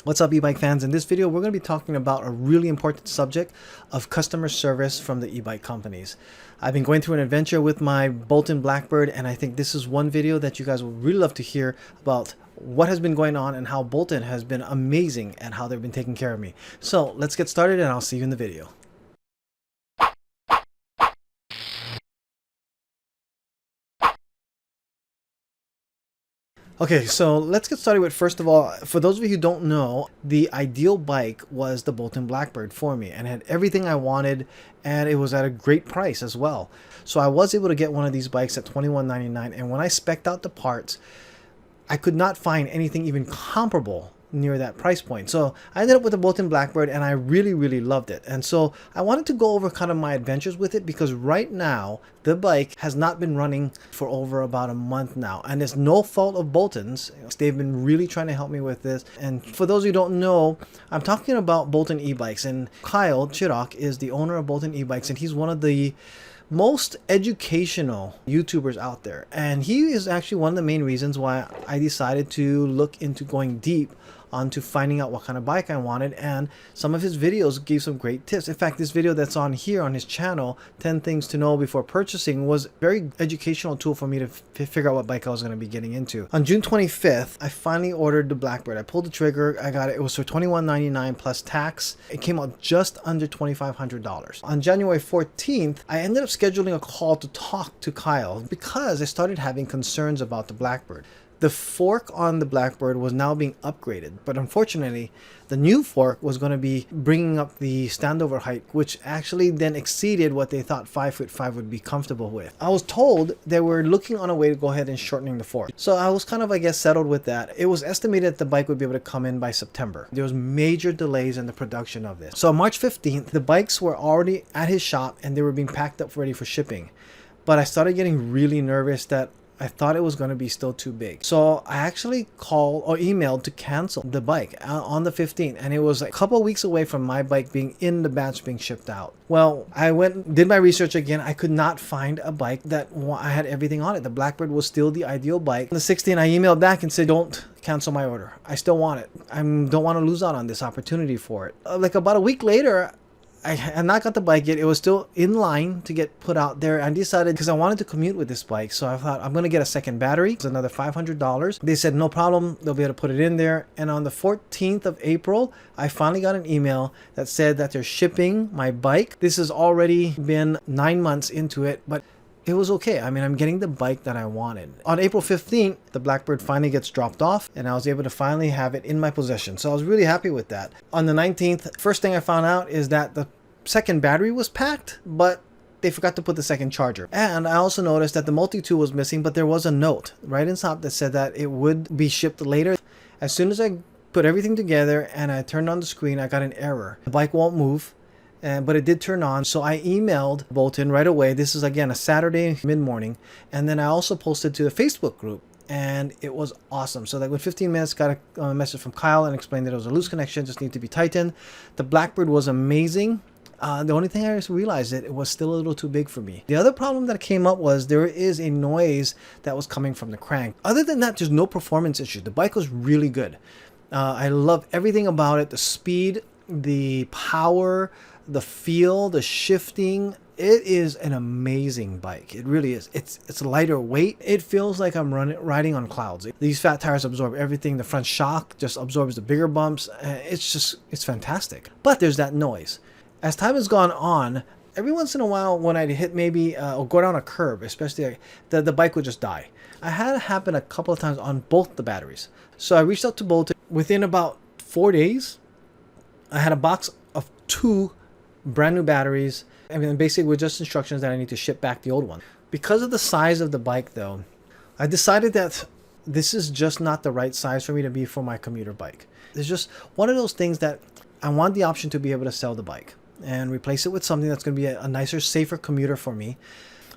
What's up, e-bike fans? In this video, we're going to be talking about a really important subject of customer service from the e-bike companies. I've been going through an adventure with my Bolton Blackbird, and I think this is one video that you guys would really love to hear about what has been going on and how Bolton has been amazing and how they've been taking care of me. So let's get started, and I'll see you in the video. Okay, so let's get started with, first of all, for those of you who don't know, the ideal bike was the Bolton Blackbird for me, and it had everything I wanted, and it was at a great price as well. So I was able to get one of these bikes at $21.99, and when I spec'd out the parts, I could not find anything even comparable near that price point. So I ended up with the Bolton Blackbird, and I really loved it. And so I wanted to go over kind of my adventures with it, because right now the bike has not been running for over about a month now, and it's no fault of Bolton's. They've been really trying to help me with this. And for those who don't know, I'm talking about Bolton Ebikes, and Kyle Chittock is the owner of Bolton Ebikes, and he's one of the most educational YouTubers out there, and he is actually one of the main reasons why I decided to look into going deep onto finding out what kind of bike I wanted, and some of his videos gave some great tips. In fact, this video that's on here on his channel, 10 things to know before purchasing, was a very educational tool for me to figure out what bike I was going to be getting into. On June 25th, I finally ordered the Blackbird. I pulled the trigger, I got it. It was for $21.99 plus tax. It came out just under $2,500. On January 14th, I ended up scheduling a call to talk to Kyle because I started having concerns about the Blackbird. The fork on the Blackbird was now being upgraded, but unfortunately the new fork was going to be bringing up the standover height, which actually then exceeded what they thought 5'5" would be comfortable with. I was told they were looking on a way to go ahead and shortening the fork, so I was kind of, I guess, settled with that. It was estimated that the bike would be able to come in by September. There was major delays in the production of this. So on March 15th, the bikes were already at his shop and they were being packed up ready for shipping, but I started getting really nervous that I thought it was going to be still too big. So I actually called or emailed to cancel the bike on the 15th, and it was a couple weeks away from my bike being in the batch being shipped out. Well, I went, did my research again. I could not find a bike that I had everything on it. The Blackbird was still the ideal bike. On the 16th, I emailed back and said, don't cancel my order. I still want it. I don't want to lose out on this opportunity for it. Like about a week later, I had not got the bike yet. It was still in line to get put out there. I decided, because I wanted to commute with this bike, so I thought I'm going to get a second battery. It's another $500. They said no problem, they'll be able to put it in there. And on the 14th of April, I finally got an email that said that they're shipping my bike. This has already been 9 months into it, but it was okay. I mean, I'm getting the bike that I wanted. On April 15th, the Blackbird finally gets dropped off, and I was able to finally have it in my possession. So I was really happy with that. On the 19th, first thing I found out is that the second battery was packed, but they forgot to put the second charger. And I also noticed that the multi-tool was missing, but there was a note right inside that said that it would be shipped later. As soon as I put everything together and I turned on the screen, I got an error. The bike won't move. But it did turn on, so I emailed Bolton right away. This is again a Saturday mid-morning, and then I also posted to the Facebook group, and it was awesome. So like with 15 minutes, got a message from Kyle and explained that it was a loose connection, just need to be tightened. The Blackbird was amazing. The only thing I realized that it was still a little too big for me. The other problem that came up was there is a noise that was coming from the crank. Other than that, there's no performance issue. The bike was really good. I love everything about it. The speed, the power, the feel, the shifting. It is an amazing bike. It really is. It's lighter weight. It feels like I'm riding on clouds. These fat tires absorb everything. The front shock just absorbs the bigger bumps. It's fantastic. But there's that noise. As time has gone on, every once in a while when I'd hit maybe or go down a curb, especially, the bike would just die. I had it happen a couple of times on both the batteries. So I reached out to Bolton. Within about 4 days, I had a box of 2 brand new batteries. I mean, basically with just instructions that I need to ship back the old one. Because of the size of the bike though, I decided that this is just not the right size for me to be for my commuter bike. It's just one of those things that I want the option to be able to sell the bike and replace it with something that's going to be a nicer, safer commuter for me.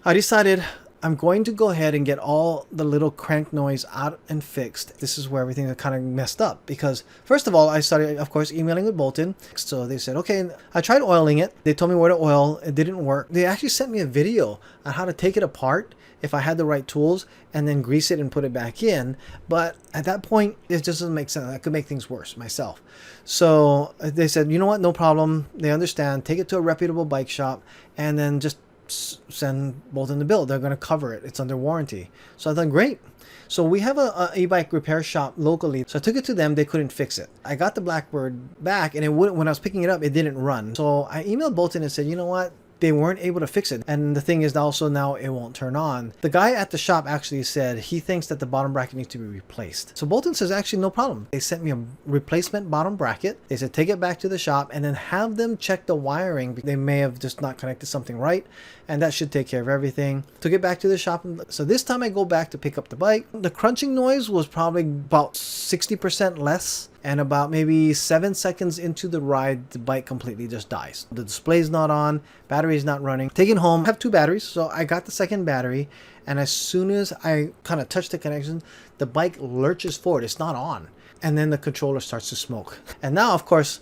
I decided I'm going to go ahead and get all the little crank noise out and fixed. This is where everything kind of messed up, because first of all, I started, of course, emailing with Bolton. So they said, okay, I tried oiling it. They told me where to oil. It didn't work. They actually sent me a video on how to take it apart if I had the right tools and then grease it and put it back in. But at that point, it just doesn't make sense. I could make things worse myself. So they said, you know what, no problem. They understand. Take it to a reputable bike shop and then just send Bolton the bill. They're going to cover it. It's under warranty. So I thought, great. So we have a e-bike repair shop locally. So I took it to them. They couldn't fix it. I got the Blackbird back, and it wouldn't, when I was picking it up, it didn't run. So I emailed Bolton and said, you know what? They weren't able to fix it. And the thing is also now it won't turn on. The guy at the shop actually said he thinks that the bottom bracket needs to be replaced. So Bolton says, actually, no problem. They sent me a replacement bottom bracket. They said, take it back to the shop and then have them check the wiring. They may have just not connected something right. And that should take care of everything. Took it back to the shop. So this time I go back to pick up the bike. The crunching noise was probably about 60% less. And about maybe 7 seconds into the ride, the bike completely just dies. The display's not on, battery's not running. Taking home, I have 2 batteries, so I got the second battery, and as soon as I kind of touch the connection, the bike lurches forward. It's not on. And then the controller starts to smoke. And now, of course,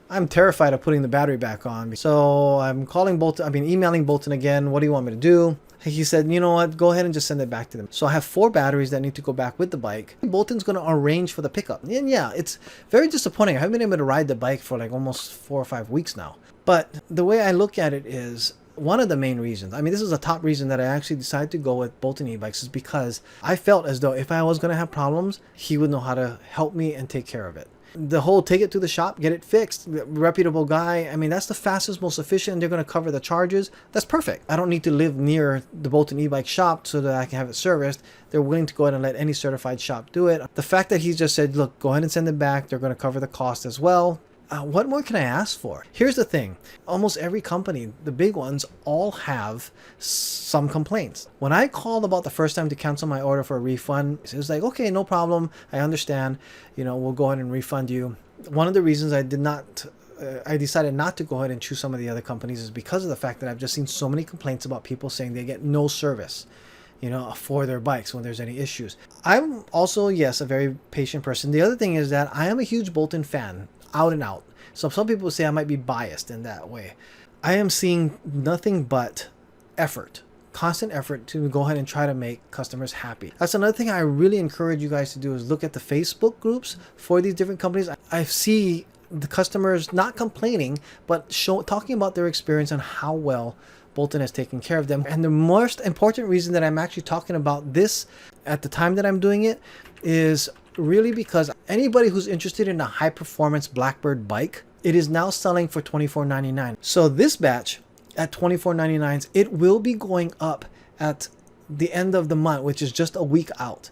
I'm terrified of putting the battery back on. So I'm calling Bolton, emailing Bolton again. What do you want me to do? He said, you know what, go ahead and just send it back to them. So I have 4 batteries that need to go back with the bike. Bolton's going to arrange for the pickup. And yeah, it's very disappointing. I haven't been able to ride the bike for like almost 4 or 5 weeks now. But the way I look at it is, one of the main reasons, this is a top reason that I actually decided to go with Bolton Ebikes, is because I felt as though if I was going to have problems, he would know how to help me and take care of it. The whole take it to the shop, get it fixed, reputable guy. That's the fastest, most efficient. They're going to cover the charges. That's perfect. I don't need to live near the Bolton e-bike shop so that I can have it serviced. They're willing to go ahead and let any certified shop do it. The fact that he just said, look, go ahead and send it back. They're going to cover the cost as well. What more can I ask for? Here's the thing. Almost every company, the big ones, all have some complaints. When I called about the first time to cancel my order for a refund, it was like, okay, no problem. I understand. We'll go ahead and refund you. One of the reasons I decided not to go ahead and choose some of the other companies is because of the fact that I've just seen so many complaints about people saying they get no service, for their bikes when there's any issues. I'm also, yes, a very patient person. The other thing is that I am a huge Bolton fan. Out and out. So some people say I might be biased in that way. I am seeing nothing but effort, constant effort to go ahead and try to make customers happy. That's another thing I really encourage you guys to do, is look at the Facebook groups for these different companies. I see the customers not complaining, but talking about their experience and how well Bolton has taken care of them. And the most important reason that I'm actually talking about this at the time that I'm doing it is really because anybody who's interested in a high performance Blackbird bike, it is now selling for $24.99. So this batch at $24.99, it will be going up at the end of the month, which is just a week out.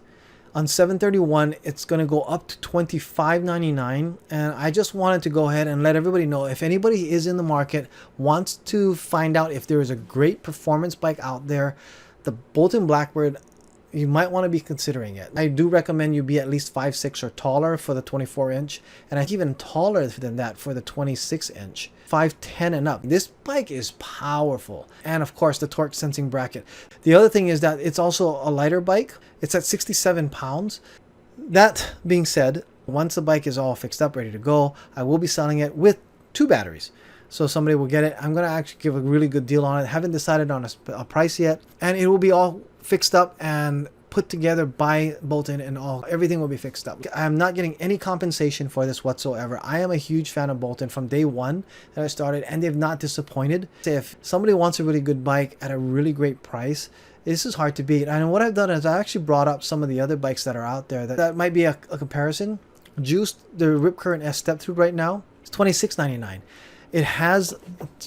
On 7/31, it's going to go up to $25.99. And I just wanted to go ahead and let everybody know, if anybody is in the market, wants to find out if there is a great performance bike out there, the Bolton Blackbird, you might want to be considering it. I do recommend you be at least 5'6" or taller for the 24-inch, and I think even taller than that for the 26-inch. 5'10" and up. This bike is powerful. And of course, the torque sensing bracket. The other thing is that it's also a lighter bike. It's at 67 pounds. That being said, once the bike is all fixed up, ready to go, I will be selling it with 2 batteries. So somebody will get it. I'm going to actually give a really good deal on it. Haven't decided on a price yet. And it will be all fixed up and put together by Bolton, and everything will be fixed up. I'm not getting any compensation for this whatsoever. I am a huge fan of Bolton from day one that I started, and they've not disappointed. If somebody wants a really good bike at a really great price, this is hard to beat. And what I've done is I actually brought up some of the other bikes that are out there that might be a comparison. Juiced, the Rip Current S step through right now, it's $26.99. It has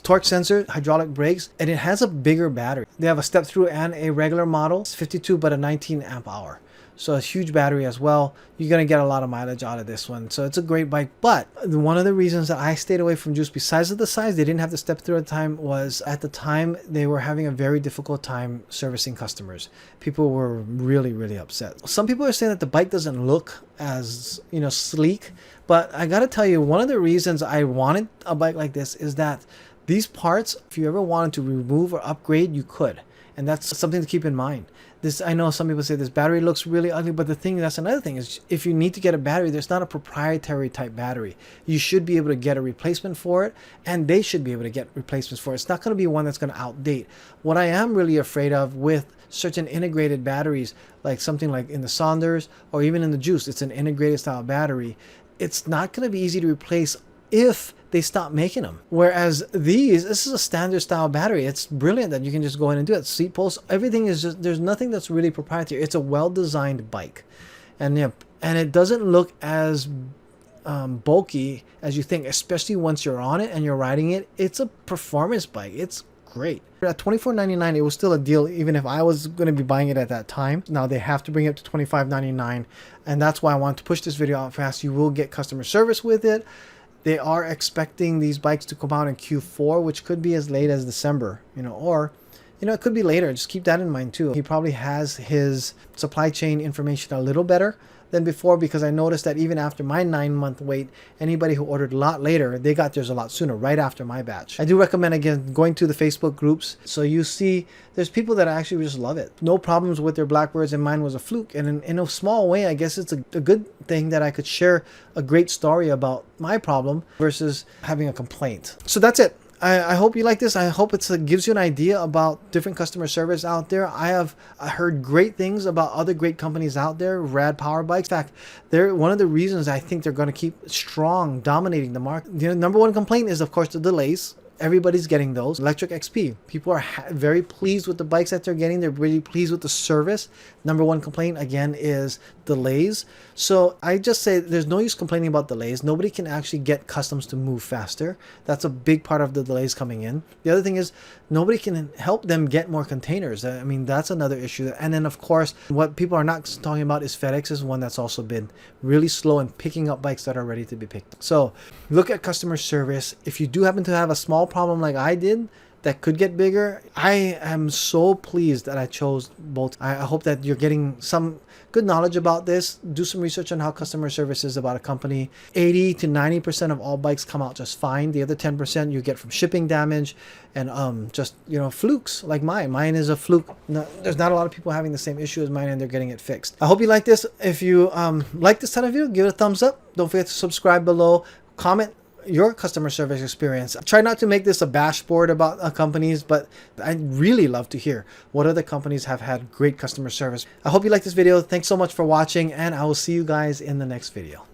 torque sensor, hydraulic brakes, and it has a bigger battery. They have a step through and a regular model. It's 52, but a 19 amp hour. So a huge battery as well. You're going to get a lot of mileage out of this one. So it's a great bike. But one of the reasons that I stayed away from Juice, besides of the size, they didn't have the step through at the time, was at the time they were having a very difficult time servicing customers. People were really, really upset. Some people are saying that the bike doesn't look as, sleek. But I got to tell you, one of the reasons I wanted a bike like this is that these parts, if you ever wanted to remove or upgrade, you could. And that's something to keep in mind. This, I know some people say this battery looks really ugly, but that's another thing is if you need to get a battery, there's not a proprietary type battery. You should be able to get a replacement for it, and they should be able to get replacements for it. It's not going to be one that's going to outdate. What I am really afraid of with certain integrated batteries, like something like in the Saunders or even in the Juice, it's an integrated style battery. It's not going to be easy to replace if they stop making them. Whereas this is a standard style battery. It's brilliant that you can just go in and do it. Seat posts, everything is just, there's nothing that's really proprietary. It's a well-designed bike. And yeah, and it doesn't look as bulky as you think, especially once you're on it and you're riding it. It's a performance bike. It's great. At $24.99, it was still a deal even if I was going to be buying it at that time. Now they have to bring it to $25.99, and that's why I want to push this video out fast. You will get customer service with it. They are expecting these bikes to come out in Q4, which could be as late as December, or it could be later. Just keep that in mind too. He probably has his supply chain information a little better than before, because I noticed that even after my 9-month wait, anybody who ordered a lot later, they got theirs a lot sooner, right after my batch. I do recommend, again, going to the Facebook groups. So you see there's people that actually just love it. No problems with their Blackbirds, and mine was a fluke. And in a small way, I guess it's a good thing that I could share a great story about my problem versus having a complaint. So that's it. I hope you like this. I hope it gives you an idea about different customer service out there. I have heard great things about other great companies out there, rad power bikes. In fact, they're one of the reasons I think they're going to keep strong, dominating the market. The number one complaint is, of course, the delays. Everybody's getting those. Electric XP. People are very pleased with the bikes that they're getting. They're really pleased with the service. Number one complaint, again, is delays. So I just say there's no use complaining about delays. Nobody can actually get customs to move faster. That's a big part of the delays coming in. The other thing is nobody can help them get more containers. I mean, that's another issue. And then, of course, what people are not talking about is FedEx is one that's also been really slow in picking up bikes that are ready to be picked up. So look at customer service. If you do happen to have a small problem like I did that could get bigger, I am so pleased that I chose Bolton. I hope that you're getting some good knowledge about this. Do some research on how customer service is about a company. 80 to 90% of all bikes come out just fine. The other 10% you get from shipping damage and just flukes like mine. Mine is a fluke. No, there's not a lot of people having the same issue as mine, and they're getting it fixed. I hope you like this. If you like this kind of video, give it a thumbs up. Don't forget to subscribe below. Comment your customer service experience. I try not to make this a bashboard about companies, but I'd really love to hear what other companies have had great customer service. I hope you like this video. Thanks so much for watching, and I will see you guys in the next video.